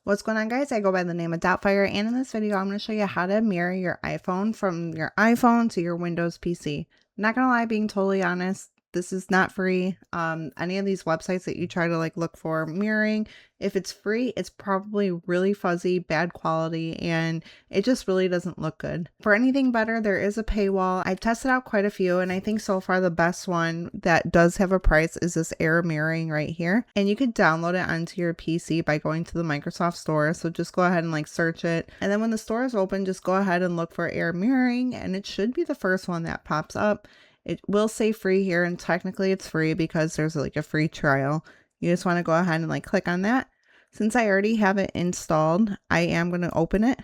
What's going on, guys? I go by the name of Doubtfire, and in this video I'm going to show you how to mirror your iPhone from your iPhone to your Windows PC. Not gonna lie, being totally honest, this is not free. Any of these websites that you try to look for mirroring, if it's free, it's probably really fuzzy, bad quality, and it just really doesn't look good. For anything better, there is a paywall. I've tested out quite a few, and I think so far the best one that does have a price is this air mirroring right here. And you could download it onto your PC by going to the Microsoft Store. So just go ahead and search it. And then when the store is open, just go ahead and look for air mirroring, and it should be the first one that pops up. It will say free here, and technically it's free because there's a free trial. You just want to go ahead and click on that. Since I already have it installed, I am going to open it,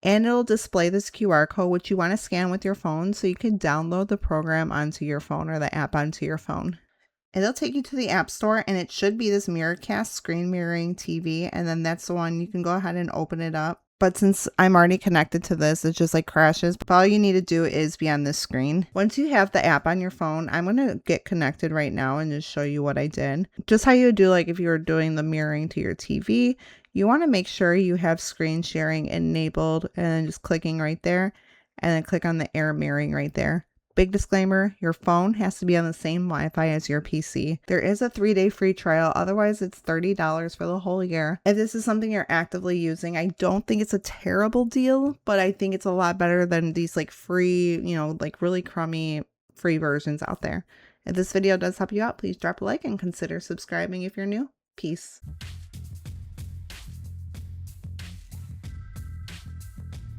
and it'll display this QR code which you want to scan with your phone so you can download the program onto your phone or the app onto your phone. It'll take you to the App Store, and it should be this Mirrorcast screen mirroring TV, and then that's the one. You can go ahead and open it up. But since I'm already connected to this, it just crashes. But all you need to do is be on this screen. Once you have the app on your phone, I'm going to get connected right now and just show you what I did. Just how you would do if you were doing the mirroring to your TV, you want to make sure you have screen sharing enabled, and then just clicking right there, and then click on the air mirroring right there. Big disclaimer, your phone has to be on the same Wi-Fi as your PC. There is a 3-day free trial, otherwise it's $30 for the whole year. If this is something you're actively using, I don't think it's a terrible deal, but I think it's a lot better than these free, really crummy free versions out there. If this video does help you out, please drop a like and consider subscribing if you're new. Peace.